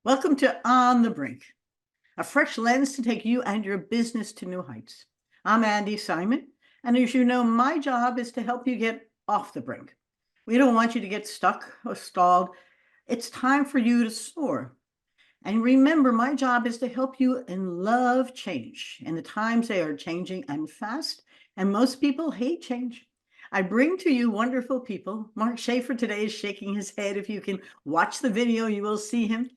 Welcome to On the Brink, a fresh lens to take you and your business to new heights. I'm Andi Simon, and as you know, my job is to help you get off the brink. We don't want you to get stuck or stalled. It's time for you to soar. And remember, my job is to help you in love change. And the times they are changing and fast, and most people hate change. I bring to you wonderful people. Mark Schaefer today is shaking his head. If you can watch the video, you will see him.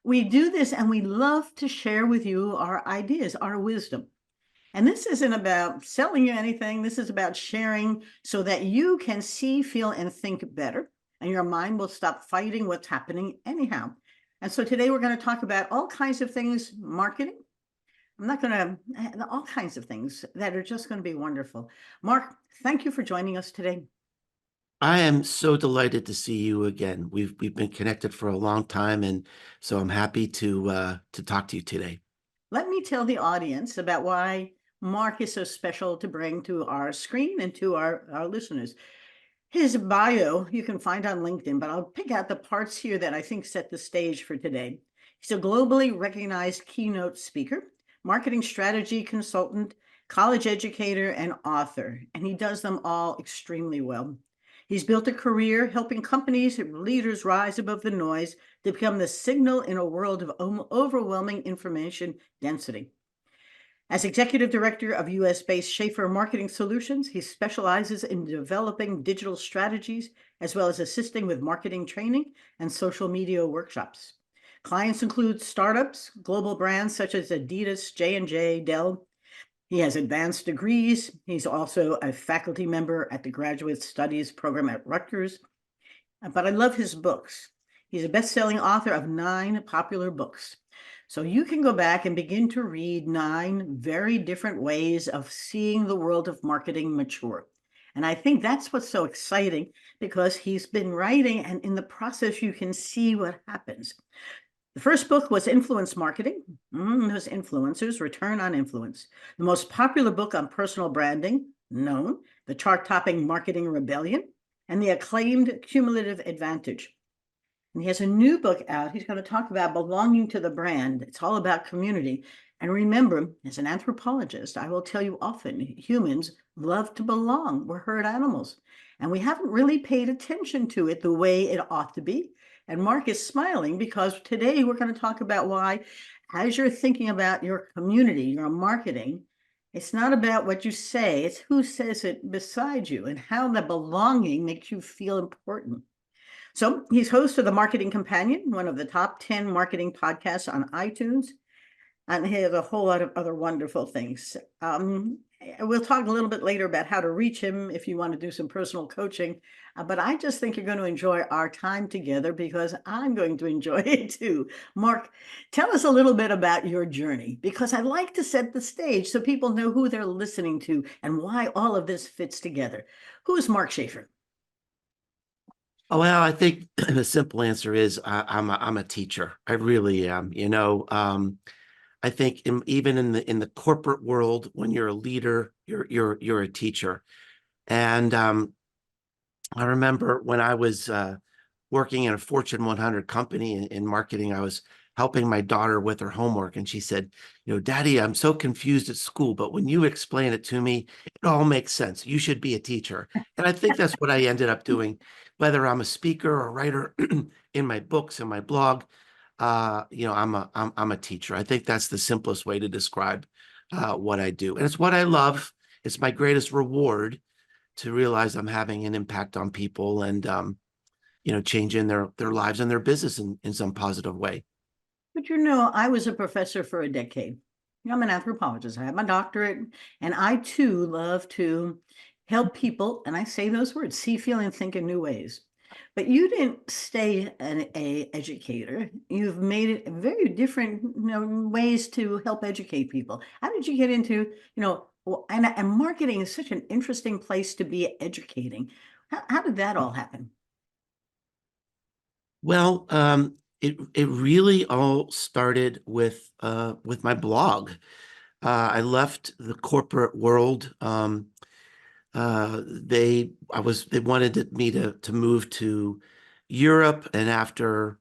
We do this and we love to share with you our ideas, our wisdom. And this isn't about selling you anything. This is about sharing so that you can see, feel, and think better. And your mind will stop fighting what's happening anyhow. And so today we're going to talk about all kinds of things, marketing. I'm not going to, all kinds of things that are just going to be wonderful. Mark, thank you for joining us today. I am so delighted to see you again. We've been connected for a long time, and so I'm happy to talk to you today. Let me tell the audience about why Mark is so special to bring to our screen and to our listeners. His bio you can find on LinkedIn, but I'll pick out the parts here that I think set the stage for today. He's a globally recognized keynote speaker, marketing strategy consultant, college educator, and author, and he does them all extremely well. He's built a career helping companies and leaders rise above the noise to become the signal in a world of overwhelming information density. As executive director of US-based Schaefer Marketing Solutions, he specializes in developing digital strategies as well as assisting with marketing training and social media workshops. Clients include startups, global brands such as Adidas, J&J, Dell. He has advanced degrees. He's also a faculty member at the Graduate Studies program at Rutgers. But I love his books. He's a best-selling author of 9 popular books. So you can go back and begin to read 9 very different ways of seeing the world of marketing mature. And I think that's what's so exciting, because he's been writing, and in the process, you can see what happens. The first book was Influence Marketing. Those influencers, Return on Influence. The most popular book on personal branding, known, the chart-topping Marketing Rebellion, and the acclaimed Cumulative Advantage. And he has a new book out. He's going to talk about belonging to the brand. It's all about community. And remember, as an anthropologist, I will tell you often, humans love to belong. We're herd animals. And we haven't really paid attention to it the way it ought to be. And Mark is smiling because today we're going to talk about why, as you're thinking about your community, your marketing, it's not about what you say, it's who says it beside you and how the belonging makes you feel important. So he's host of The Marketing Companion, one of the top 10 marketing podcasts on iTunes. And he has a whole lot of other wonderful things. We'll talk a little bit later about how to reach him if you want to do some personal coaching. But I just think you're going to enjoy our time together, because I'm going to enjoy it too. Mark, tell us a little bit about your journey, because I like to set the stage so people know who they're listening to and why all of this fits together. Who is Mark Schaefer? Oh, well, I think the simple answer is I'm a teacher. I really am. I think even in the corporate world, when you're a leader, you're a teacher. And I remember when I was working in a Fortune 100 company in marketing, I was helping my daughter with her homework, and she said, Daddy, I'm so confused at school, but when you explain it to me, it all makes sense. You should be a teacher. And I think that's what I ended up doing, whether I'm a speaker or writer in my books and my blog. I'm a teacher. I think that's the simplest way to describe what I do, and it's what I love. It's my greatest reward to realize I'm having an impact on people and changing their lives and their business in some positive way. But I was a professor for a decade. I'm an anthropologist. I have my doctorate, and I too love to help people, and I say those words, see, feel, and think in new ways. But you didn't stay an educator. You've made it very different ways to help educate people. How did you get into, and marketing is such an interesting place to be educating. How did that all happen? Well, it really all started with my blog. I left the corporate world. They wanted me to move to Europe, and after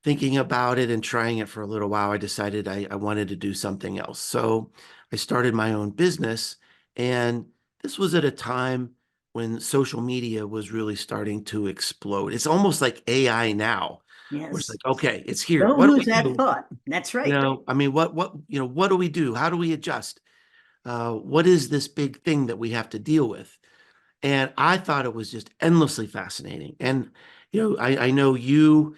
thinking about it and trying it for a little while, I decided I wanted to do something else. So I started my own business. And this was at a time when social media was really starting to explode. It's almost like AI now, where it's Yes. like, okay, it's here. Don't What do lose we that do? thought. That's right. I mean, what do we do? How do we adjust? What is this big thing that we have to deal with? And I thought it was just endlessly fascinating. And, I know you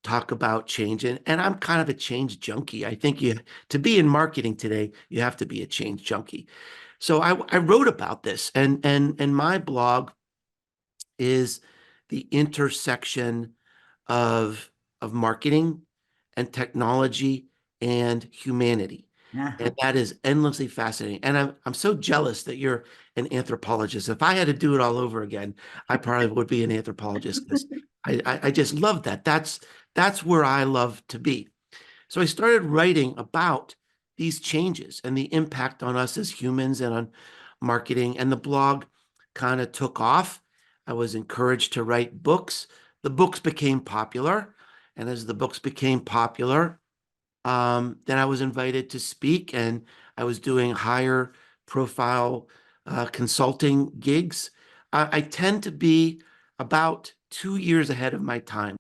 talk about change, and I'm kind of a change junkie. I think to be in marketing today, you have to be a change junkie. So I wrote about this, and my blog is the intersection of marketing and technology and humanity. Uh-huh. And that is endlessly fascinating. And I'm so jealous that you're an anthropologist. If I had to do it all over again, I probably would be an anthropologist because I just love that. That's where I love to be. So I started writing about these changes and the impact on us as humans and on marketing. And the blog kind of took off. I was encouraged to write books. The books became popular. And as the books became popular, then I was invited to speak, and I was doing higher profile consulting gigs. I tend to be about 2 years ahead of my time.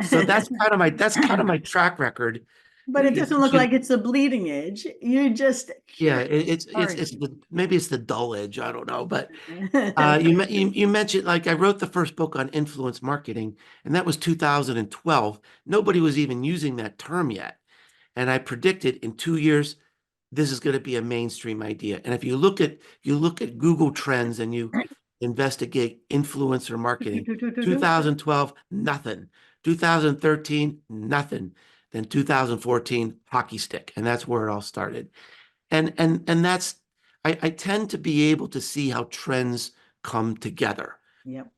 So that's kind of my track record. But it doesn't look like it's a bleeding edge. You're just Yeah, curious. it's maybe it's the dull edge. I don't know, but Aren't you mentioned, like, I wrote the first book on influence marketing, and that was 2012. Nobody was even using that term yet, and I predicted in 2 years this is going to be a mainstream idea. And if you look at Google Trends and you investigate influencer marketing, you? 2012 nothing, 2013 nothing, then 2014 hockey stick, and that's where it all started. And that's I tend to be able to see how trends come together. Yep.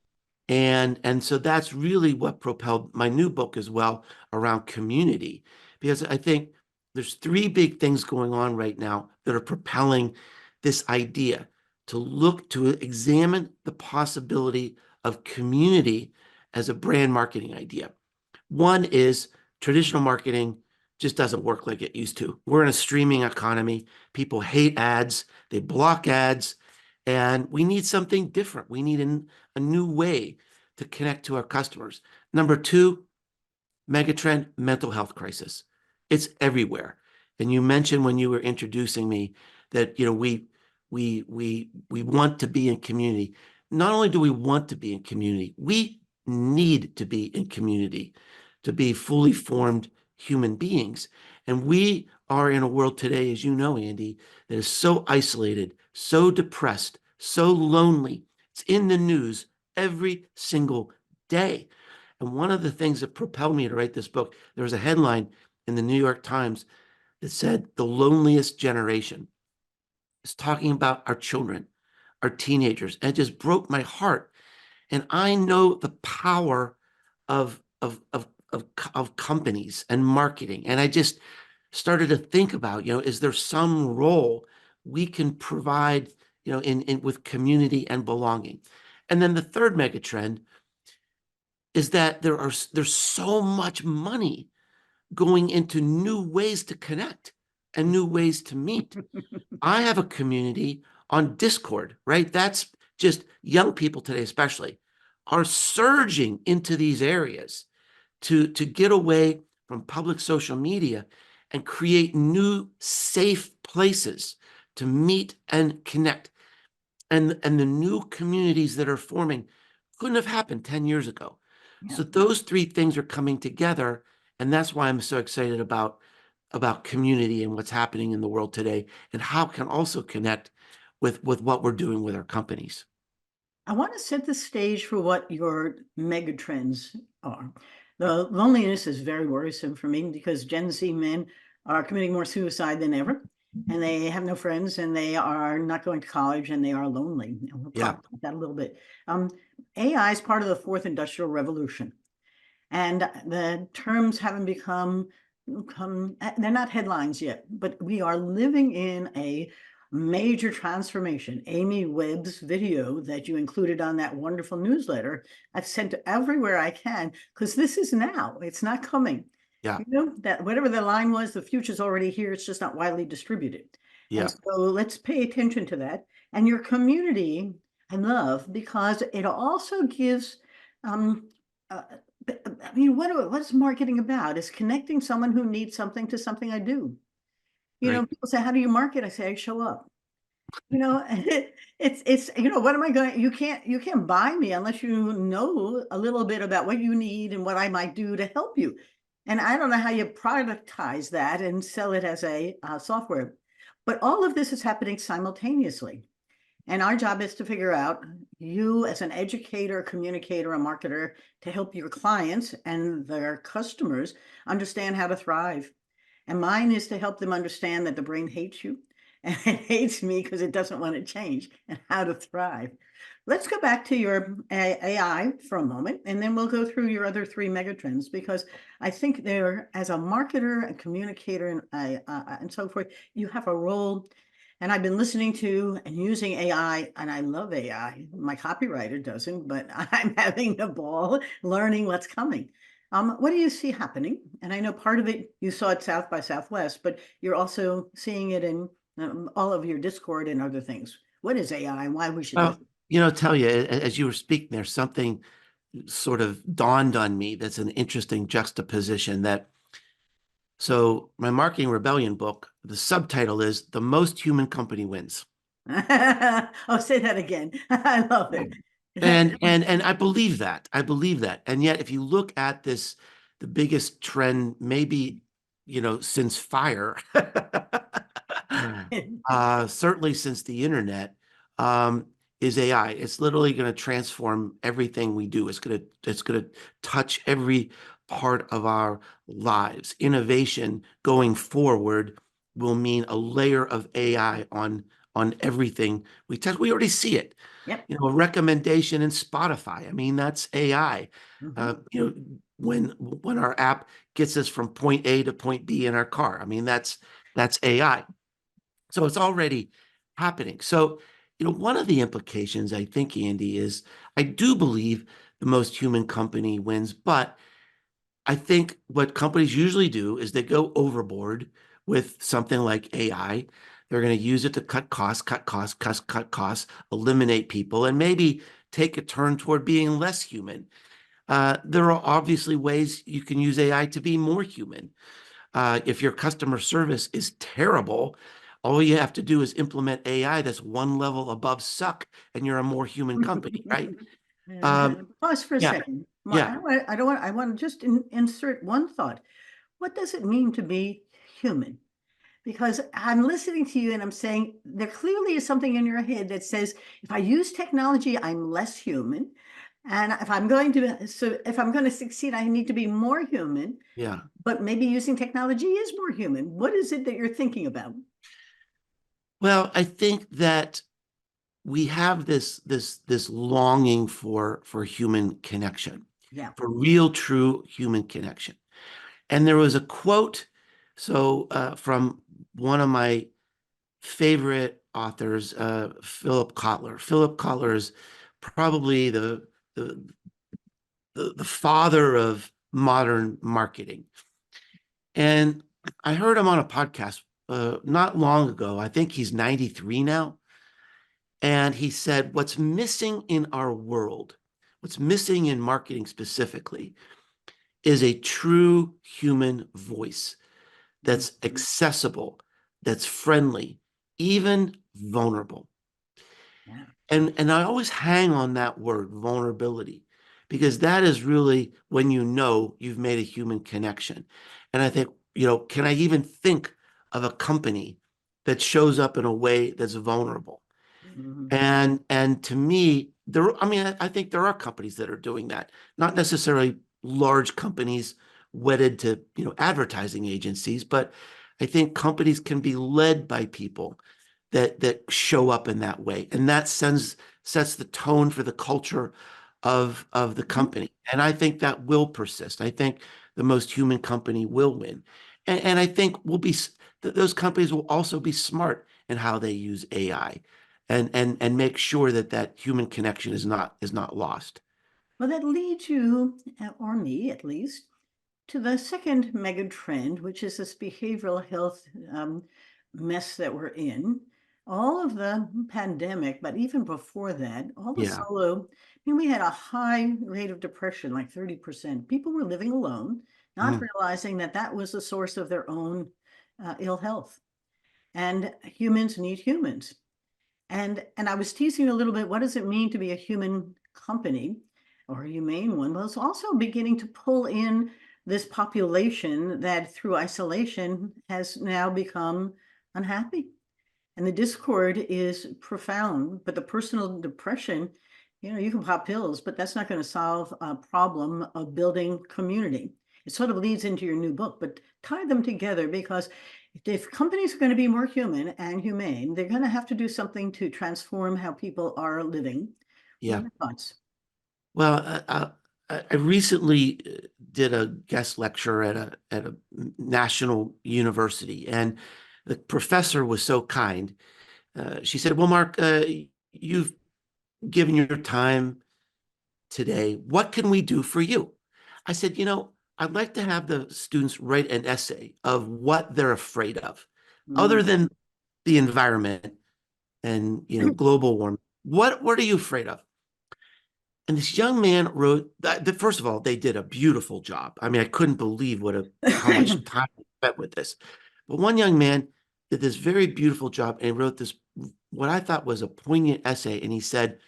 And so that's really what propelled my new book as well, around community, because I think there's three big things going on right now that are propelling this idea to examine the possibility of community as a brand marketing idea. One is traditional marketing just doesn't work like it used to. We're in a streaming economy. People hate ads, they block ads, and we need something different. We need a new way to connect to our customers. Number two, megatrend, mental health crisis. It's everywhere. And you mentioned when you were introducing me that we want to be in community. Not only do we want to be in community, we need to be in community to be fully formed human beings. And we are in a world today, as you know, Andy, that is so isolated, so depressed, so lonely. It's in the news every single day. And one of the things that propelled me to write this book, there was a headline in the New York Times that said, "The loneliest generation." It's talking about our children, our teenagers, and it just broke my heart. And I know the power of companies and marketing. And I just started to think about, is there some role we can provide, in with community and belonging? And then the third mega trend is that there's so much money going into new ways to connect and new ways to meet. I have a community on Discord, right? That's just young people today, especially, are surging into these areas to get away from public social media and create new safe places to meet and connect. And the new communities that are forming couldn't have happened 10 years ago. So Yep. those three things are coming together, and that's why I'm so excited about community and what's happening in the world today, and how it can also connect with what we're doing with our companies. I want to set the stage for what your mega trends are. The loneliness is very worrisome for me because Gen Z men are committing more suicide than ever, and they have no friends, and they are not going to college, and they are lonely. And we'll Yeah, talk about that a little bit. AI is part of the fourth industrial revolution, and the terms haven't become they're not headlines yet, but we are living in a major transformation. Amy Webb's video that you included on that wonderful newsletter, I've sent everywhere I can because this is now, it's not coming. Yeah. You know, that whatever the line was, the future's already here. It's just not widely distributed. And Yeah. so let's pay attention to that. And your community, I love because it also gives, um, uh, I mean, what's marketing about? Is connecting someone who needs something to something I do. You know, Right. people say, how do you market? I say, I show up. You know, it's what am I going? You can't buy me unless you know a little bit about what you need and what I might do to help you. And I don't know how you productize that and sell it as a software, but all of this is happening simultaneously. And our job is to figure out, you as an educator, communicator, a marketer, to help your clients and their customers understand how to thrive. And mine is to help them understand that the brain hates you and it hates me because it doesn't want to change, and how to thrive. Let's go back to your AI for a moment, and then we'll go through your other three megatrends, because I think there, as a marketer and communicator and so forth, you have a role. And I've been listening to and using AI, and I love AI. My copywriter doesn't, but I'm having a ball learning what's coming. What do you see happening? And I know part of it, you saw it South by Southwest, but you're also seeing it in all of your Discord and other things. What is AI and why we should Well, listen? tell you, as you were speaking there, something sort of dawned on me that's an interesting juxtaposition that so my marketing rebellion book, the subtitle is The Most Human Company Wins. Oh, say that again. I love it. And I believe that. I believe that. And yet if you look at this, the biggest trend maybe, since fire, certainly since the internet, um, is AI. It's literally going to transform everything we do. It's going to touch every part of our lives. Innovation going forward will mean a layer of AI on everything we touch. We already see it. Yep. A recommendation in Spotify. I mean, that's AI. Mhm. When our app gets us from point A to point B in our car. I mean, that's AI. So it's already happening. So, one of the implications, I think, Andy, is I do believe the most human company wins, but I think what companies usually do is they go overboard with something like AI. They're going to use it to cut costs, cut costs, eliminate people, and maybe take a turn toward being less human. There are obviously ways you can use AI to be more human. If your customer service is terrible, all you have to do is implement AI that's one level above suck, and you're a more human company, right? Pause for a Yeah, second. yeah. I want to just insert one thought. What does it mean to be human? Because I'm listening to you and I'm saying there clearly is something in your head that says, if I use technology, I'm less human. And if I'm going to succeed, I need to be more human, Yeah. but maybe using technology is more human. What is it that you're thinking about? Well, I think that we have this longing for human connection, Yeah. for real, true human connection. And there was a quote, from one of my favorite authors, Philip Kotler. Philip Kotler is probably the the father of modern marketing. And I heard him on a podcast not long ago. I think he's 93 now. And he said, what's missing in our world, what's missing in marketing specifically, is a true human voice that's Mhm. accessible, that's friendly, even vulnerable. Yeah. And I always hang on that word, vulnerability, because that is really when you've made a human connection. And I think, can I even think of a company that shows up in a way that's vulnerable? Mhm. And to me, I mean, I think there are companies that are doing that, not necessarily large companies wedded to, advertising agencies, but I think companies can be led by people that show up in that way. And that sets the tone for the culture of the Mhm. company. And I think that will persist. I think the most human company will win. And I think those companies will also be smart and how they use AI, and make sure that that human connection is not lost. Well, that leads you, or me at least, to the second mega trend, which is this behavioral health mess that we're in. All of the pandemic, but even before that, all the Yeah. solo, I mean, we had a high rate of depression, like 30%. People were living alone, not Mhm. realizing that that was the source of their own ill health. And humans need humans. And I was teasing a little bit, what does it mean to be a human company or a humane one? Well, it's also beginning to pull in this population that through isolation has now become unhappy. And the discord is profound, but the personal depression, you can pop pills, but that's not going to solve a problem of building community. It sort of leads into your new book, but tie them together because if companies are going to be more human and humane, they're going to have to do something to transform how people are living. What are Yeah. your thoughts? Well, I recently did a guest lecture at a national university, and the professor was so kind. She said, "Well, Mark, you've given your time today. What can we do for you?" I said, I'd like to have the students write an essay of what they're afraid of, other Mm. than the environment and global warming. What are you afraid of? And this young man wrote that, first of all, they did a beautiful job. I mean, I couldn't believe how much time they spent with this. But one young man did this very beautiful job and wrote this, what I thought was a poignant essay. And he said,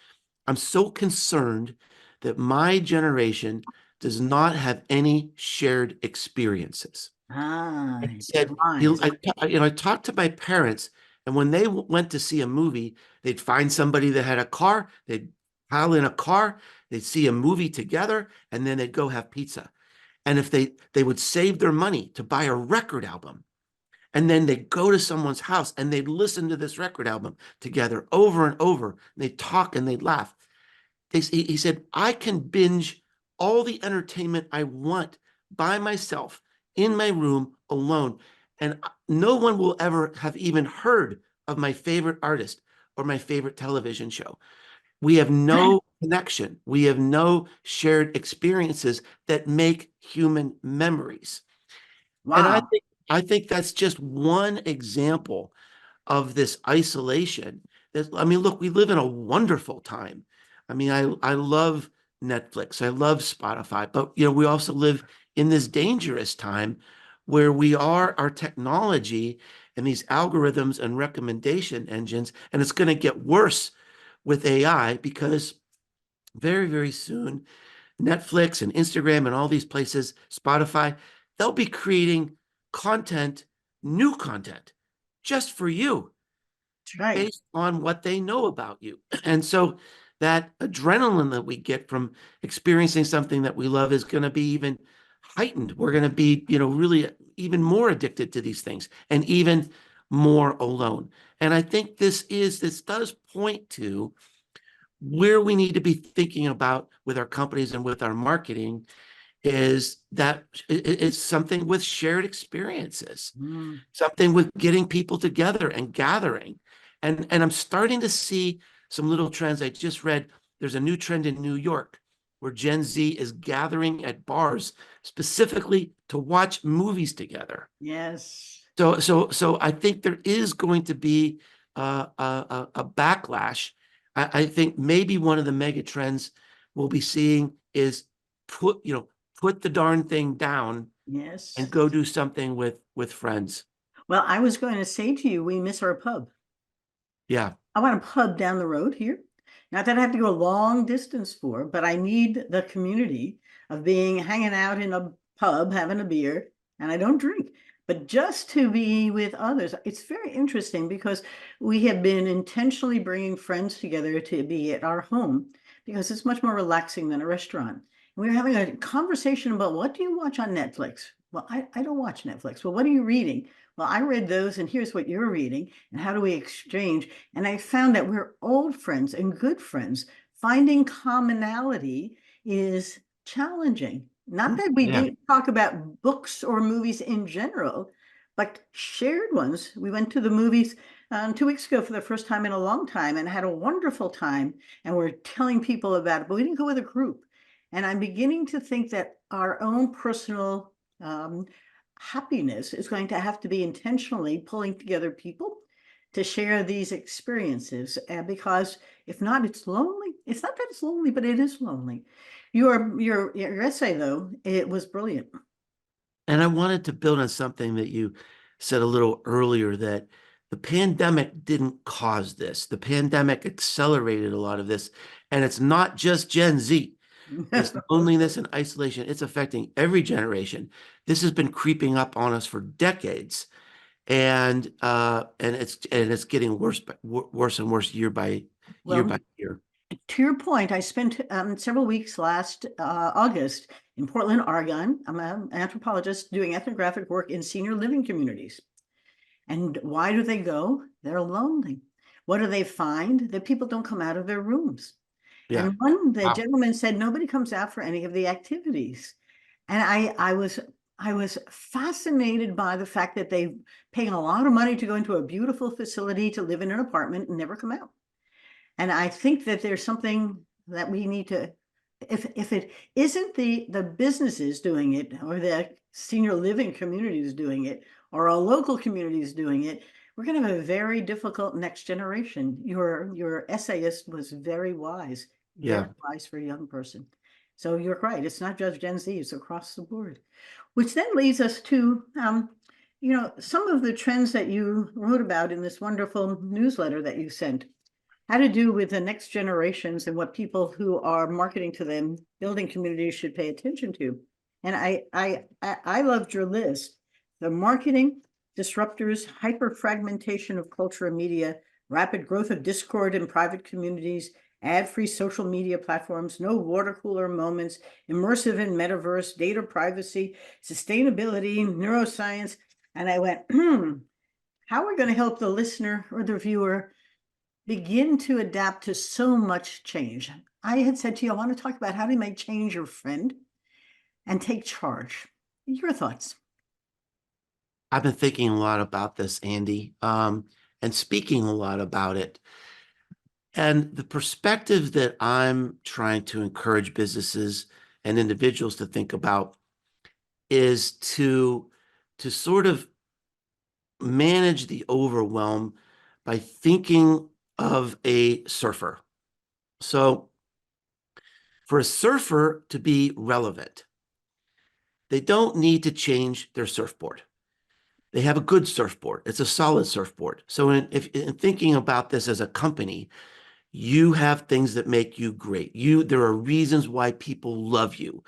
"I'm so concerned that my generation does not have any shared experiences." Ah, And he said, wise. I talked to my parents, and when they went to see a movie, they'd find somebody that had a car, they'd pile in a car, they'd see a movie together, and then they'd go have pizza. And if they would save their money to buy a record album, and then they'd go to someone's house and they'd listen to this record album together over and over. And they'd talk and they'd laugh. He said, "I can binge all the entertainment I want by myself in my room alone. And no one will ever have even heard of my favorite artist or my favorite television show. We have no connection. We have no shared experiences that make human memories." And I Wow. think I think that's just one example of this isolation. I mean, look, we live in a wonderful time. I mean, I love Netflix, I love Spotify, but we also live in this dangerous time where our technology and these algorithms and recommendation engines, and it's going to get worse with AI because very, very soon Netflix and Instagram and all these places, Spotify, they'll be creating content, new content, just for you That's right. based on what they know about you. And so that adrenaline that we get from experiencing something that we love is going to be even heightened. We're going to be, really even more addicted to these things and even more alone. And I think this does point to where we need to be thinking about with our companies and with our marketing is that it's something with shared experiences, Mm. something with getting people together and gathering. And I'm starting to see some little trends. I just read there's a new trend in New York where Gen Z is gathering at bars specifically to watch movies together. Yes. So I think there is going to be a backlash. I think maybe one of the mega trends we'll be seeing is put the darn thing down and Yes. go do something with friends. Well, I was going to say to you, we miss our pub. Yeah. I want a pub down the road here. Not that I have to go a long distance for, but I need the community of being hanging out in a pub, having a beer, and I don't drink, but just to be with others. It's very interesting because we have been intentionally bringing friends together to be at our home because it's much more relaxing than a restaurant. And we were having a conversation about what do you watch on Netflix? Well, I don't watch Netflix. Well, what are you reading? Well, I read those, and here's what you're reading, and how do we exchange? And I found that we're old friends and good friends. Finding commonality is challenging. Not that we Yeah. didn't talk about books or movies in general, but shared ones. We went to the movies 2 weeks ago for the first time in a long time and had a wonderful time. And we're telling people about it, but we didn't go with a group. And I'm beginning to think that our own personal happiness is going to have to be intentionally pulling together people to share these experiences. Because if not, it's lonely. It's not that it's lonely, but it is lonely. Your essay, though, it was brilliant. And I wanted to build on something that you said a little earlier, that the pandemic didn't cause this. The pandemic accelerated a lot of this. And it's not just Gen Z. This loneliness and isolation, it's affecting every generation. This has been creeping up on us for decades. And it's getting worse and worse year by Well, year. to your point, I spent several weeks last August in Portland, Oregon. I'm an anthropologist doing ethnographic work in senior living communities. And why do they go? They're lonely. What do they find? That people don't come out of their rooms. Yeah. And the Wow. gentleman said nobody comes out for any of the activities. And I was fascinated by the fact that they paying a lot of money to go into a beautiful facility to live in an apartment and never come out. And I think that there's something that we need to, if it isn't the businesses doing it or the senior living communities doing it or our local communities doing it, we're going to have a very difficult next generation. Your essayist was very Yeah. wise for a young person. So you're right. It's not just Gen Z, it's across the board. Which then leads us to some of the trends that you wrote about in this wonderful newsletter that you sent had to do with the next generations and what people who are marketing to them, building communities should pay attention to. And I loved your list. The marketing, disruptors, hyper fragmentation of culture and media, rapid growth of discord in private communities, ad-free social media platforms, no water cooler moments, immersive and metaverse, data privacy, sustainability, neuroscience. And I went, how are we going to help the listener or the viewer begin to adapt to so much change? I had said to you, I want to talk about how to make change your friend and take charge. Your thoughts? I've been thinking a lot about this, Andy, and speaking a lot about it. And the perspective that I'm trying to encourage businesses and individuals to think about is to sort of manage the overwhelm by thinking of a surfer. So for a surfer to be relevant, they don't need to change their surfboard. They have a good surfboard. It's a solid surfboard. So in thinking about this as a company, you have things that make you great. There are reasons why people love you.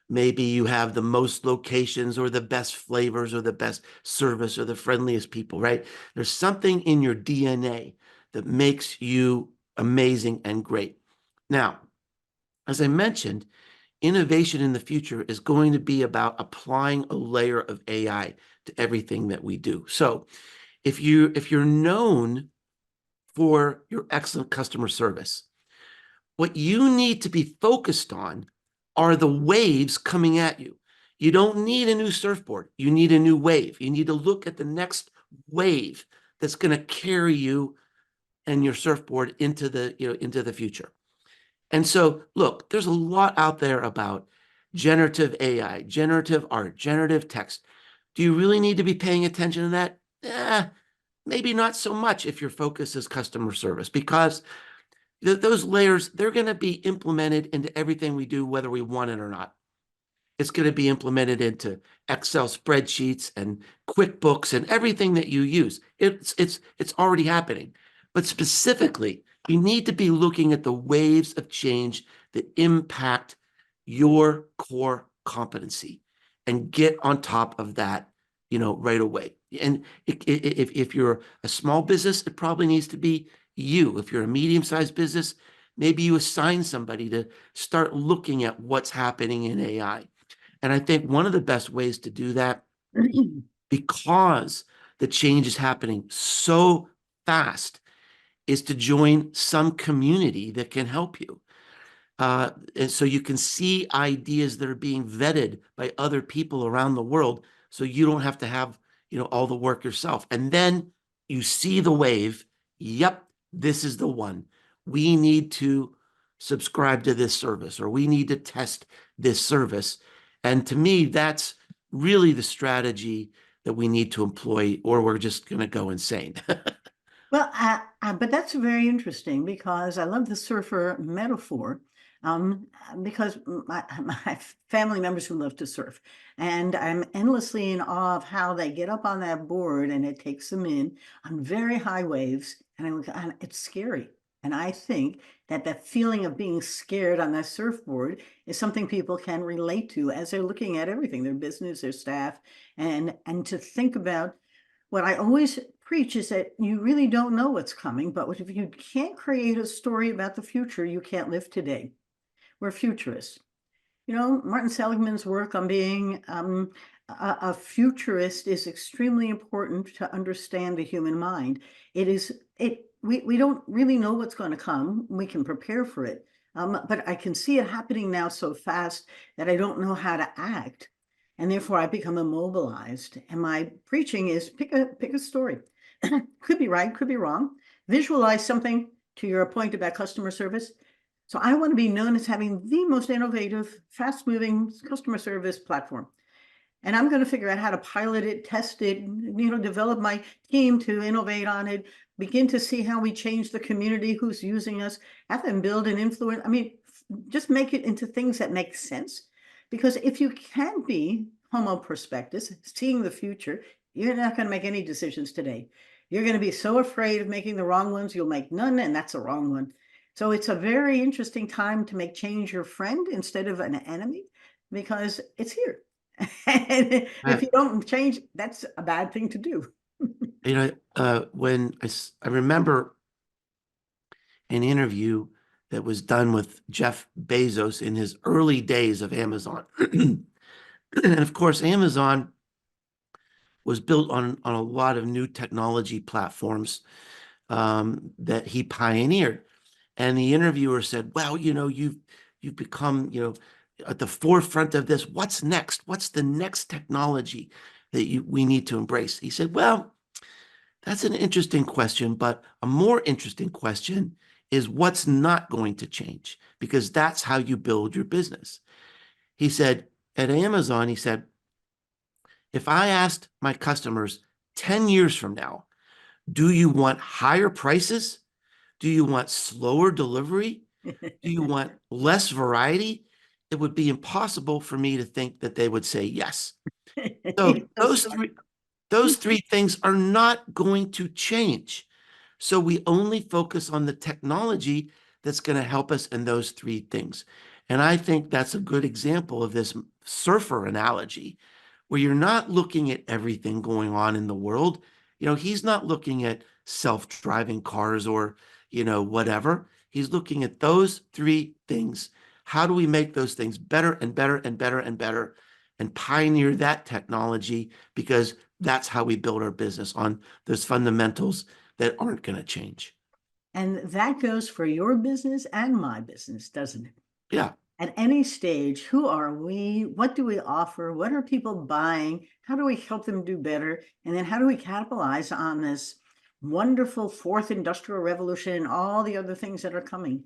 Maybe you have the most locations or the best flavors or the best service or the friendliest people, right? There's something in your DNA that makes you amazing and great. Now, as I mentioned, innovation in the future is going to be about applying a layer of AI to everything that we do. So if you're known for your excellent customer service, what you need to be focused on are the waves coming at you. You don't need a new surfboard. You need a new wave. You need to look at the next wave that's going to carry you and your surfboard into the future. And so, look, there's a lot out there about generative AI, generative art, generative text. Do you really need to be paying attention to that? Maybe not so much if your focus is customer service, because those layers, they're going to be implemented into everything we do, whether we want it or not. It's going to be implemented into Excel spreadsheets and QuickBooks and everything that you use. It's already happening. But specifically, you need to be looking at the waves of change that impact your core competency and get on top of that, right away. And if you're a small business, it probably needs to be you. If you're a medium-sized business, maybe you assign somebody to start looking at what's happening in AI. And I think one of the best ways to do that, because the change is happening so fast, is to join some community that can help you. And so you can see ideas that are being vetted by other people around the world, so you don't have to have all the work yourself. And then you see the wave. Yep, this is the one. We need to subscribe to this service, or we need to test this service. And to me, that's really the strategy that we need to employ, or we're just going to go insane. Well, but that's very interesting because I love the surfer metaphor. Because my family members who love to surf, and I'm endlessly in awe of how they get up on that board and it takes them in on very high waves, and I look, and it's scary. And I think that that feeling of being scared on that surfboard is something people can relate to as they're looking at everything, their business, their staff, and to think about what I always preach is that you really don't know what's coming, but if you can't create a story about the future, you can't live today. We're futurists. You know, Martin Seligman's work on being a futurist is extremely important to understand the human mind. We don't really know what's going to come. We can prepare for it. But I can see it happening now so fast that I don't know how to act. And therefore I become immobilized. And my preaching is pick a story. Could be right, could be wrong. Visualize something, to your point about customer service. So I want to be known as having the most innovative, fast-moving customer service platform. And I'm going to figure out how to pilot it, test it, develop my team to innovate on it, begin to see how we change the community who's using us, have them build an influence. I mean, just make it into things that make sense. Because if you can be homo prospectus, seeing the future, you're not going to make any decisions today. You're going to be so afraid of making the wrong ones, you'll make none, and that's a wrong one. So it's a very interesting time to make change your friend instead of an enemy, because it's here. And if you don't change, that's a bad thing to do. When I remember an interview that was done with Jeff Bezos in his early days of Amazon. And of course, Amazon was built on a lot of new technology platforms that he pioneered. And the interviewer said, well, you've become, at the forefront of this. What's next? What's the next technology that we need to embrace? He said, well, that's an interesting question, but a more interesting question is what's not going to change, because that's how you build your business. He said, at Amazon, he said, if I asked my customers 10 years from now, do you want higher prices? Do you want slower delivery? Do you want less variety? It would be impossible for me to think that they would say yes. So those three things are not going to change. So we only focus on the technology that's going to help us in those three things. And I think that's a good example of this surfer analogy, where you're not looking at everything going on in the world. He's not looking at self-driving cars or, whatever. He's looking at those three things. How do we make those things better and better and better and better, and pioneer that technology? Because that's how we build our business, on those fundamentals that aren't going to change. And that goes for your business and my business, doesn't it? Yeah. At any stage, who are we? What do we offer? What are people buying? How do we help them do better? And then how do we capitalize on this wonderful fourth industrial revolution and all the other things that are coming?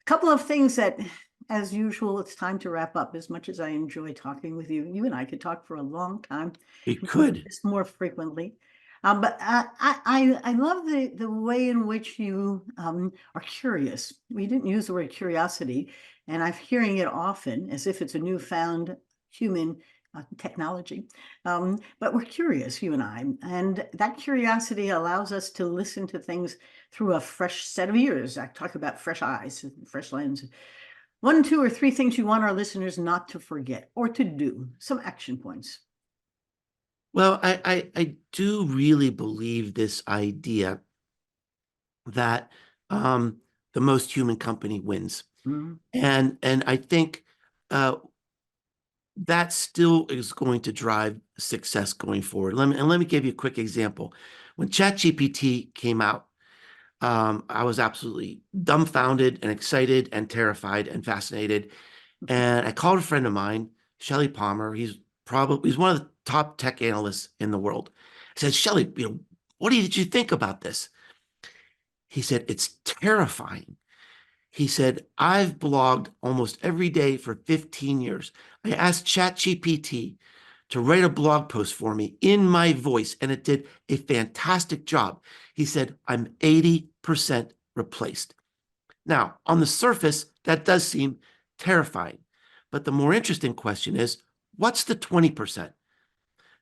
A couple of things that, as usual, it's time to wrap up. As much as I enjoy talking with you, you and I could talk for a long time. We could. This more frequently. But I love the way in which you are curious. We didn't use the word curiosity, and I'm hearing it often as if it's a newfound human technology. But we're curious, you and I, and that curiosity allows us to listen to things through a fresh set of ears. I talk about fresh eyes, fresh lens. 1, 2, or 3 things you want our listeners not to forget or to do, some action points. Well, I do really believe this idea that the most human company wins. Mm-hmm. And I think that still is going to drive success going forward. Let me give you a quick example. When ChatGPT came out, I was absolutely dumbfounded and excited and terrified and fascinated. And I called a friend of mine, Shelley Palmer. He's one of the top tech analysts in the world. I said, Shelley, What did you think about this? He said, it's terrifying. He said, I've blogged almost every day for 15 years. I asked ChatGPT to write a blog post for me in my voice, and it did a fantastic job. He said, I'm 80% replaced. Now, on the surface, that does seem terrifying. But the more interesting question is, what's the 20%?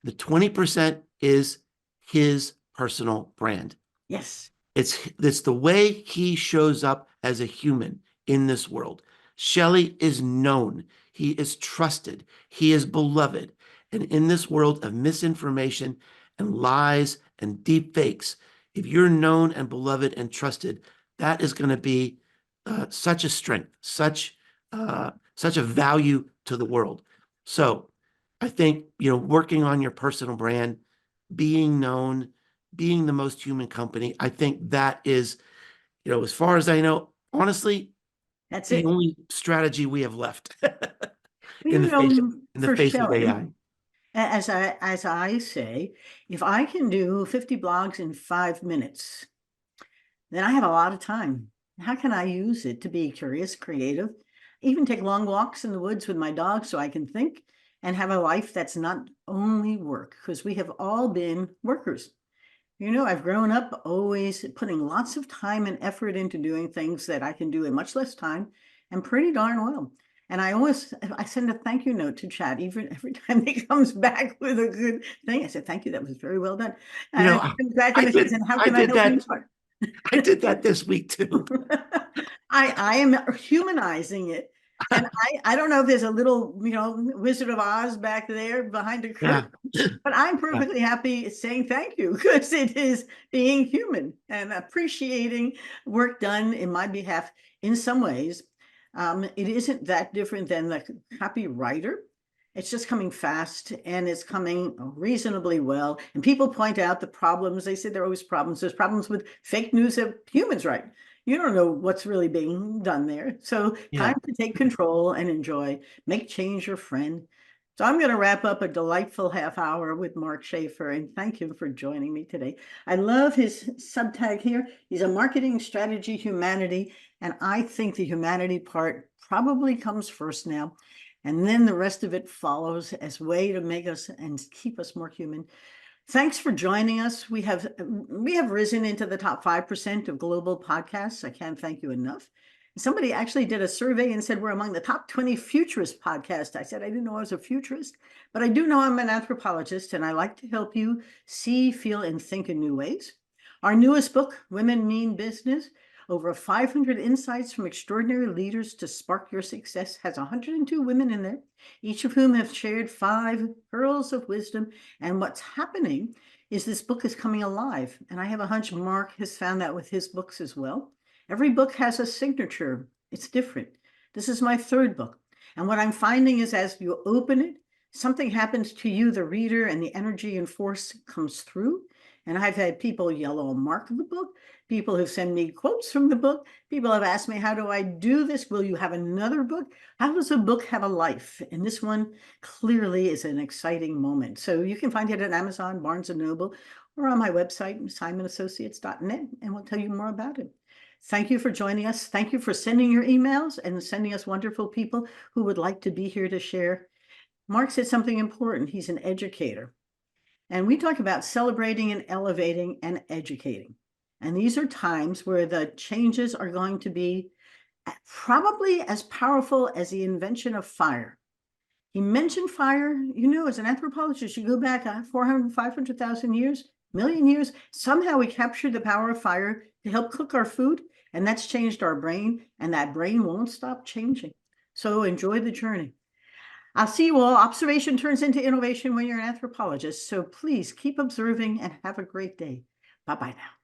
The 20% is his personal brand. Yes. It's the way he shows up as a human in this world. Shelley is known. He is trusted. He is beloved. And in this world of misinformation and lies and deep fakes, if you're known and beloved and trusted, that is going to be such a strength, such a value to the world. So I think, working on your personal brand, being known, being the most human company, I think that is, as far as I know, honestly, That's the it. only strategy we have left Well, in the face in the for face of Shelley, AI. as I say, if I can do 50 blogs in 5 minutes, then I have a lot of time. How can I use it to be curious, creative, even take long walks in the woods with my dog so I can think and have a life that's not only work? Because we have all been workers. I've grown up always putting lots of time and effort into doing things that I can do in much less time and pretty darn well. And I send a thank you note to Chad, even every time he comes back with a good thing. I said, thank you, that was very well done. You And know, he comes back I and he says, did and how I can I did help you that. more? I did that this week too. I am humanizing it. And I don't know if there's a little, Wizard of Oz back there behind the Yeah. curtain, but I'm Yeah. perfectly happy saying thank you because it is being human and appreciating work done in my behalf in some ways. It isn't that different than the copywriter. It's just coming fast and it's coming reasonably well. And people point out the problems. They say there are always problems. There's problems with fake news that humans write. You don't know what's really being done there. So Yeah. time to take control and enjoy. Make change your friend. So I'm going to wrap up a delightful half hour with Mark Schaefer and thank him for joining me today. I love his subtag here. He's a marketing strategy humanity. And I think the humanity part probably comes first now. And then the rest of it follows as way to make us and keep us more human. Thanks for joining us. We have risen into the top 5% of global podcasts. I can't thank you enough. Somebody actually did a survey and said we're among the top 20 futurist podcasts. I said I didn't know I was a futurist, but I do know I'm an anthropologist and I like to help you see, feel, and think in new ways. Our newest book, Women Mean Business, over 500 insights from extraordinary leaders to spark your success, has 102 women in there, each of whom have shared 5 pearls of wisdom. And what's happening is this book is coming alive. And I have a hunch Mark has found that with his books as well. Every book has a signature. It's different. This is my 3rd book. And what I'm finding is as you open it, something happens to you, the reader, and the energy and force comes through. And I've had people yell on Mark of the book, people who send me quotes from the book. People have asked me, how do I do this? Will you have another book? How does a book have a life? And this one clearly is an exciting moment. So you can find it at Amazon, Barnes & Noble, or on my website, SimonAssociates.net, and we'll tell you more about it. Thank you for joining us. Thank you for sending your emails and sending us wonderful people who would like to be here to share. Mark said something important. He's an educator. And we talk about celebrating and elevating and educating. And these are times where the changes are going to be probably as powerful as the invention of fire. He mentioned fire, as an anthropologist, you go back 400, 500,000 years, million years. Somehow we captured the power of fire to help cook our food, and that's changed our brain, and that brain won't stop changing. So enjoy the journey. I'll see you all. Observation turns into innovation when you're an anthropologist. So please keep observing and have a great day. Bye-bye now.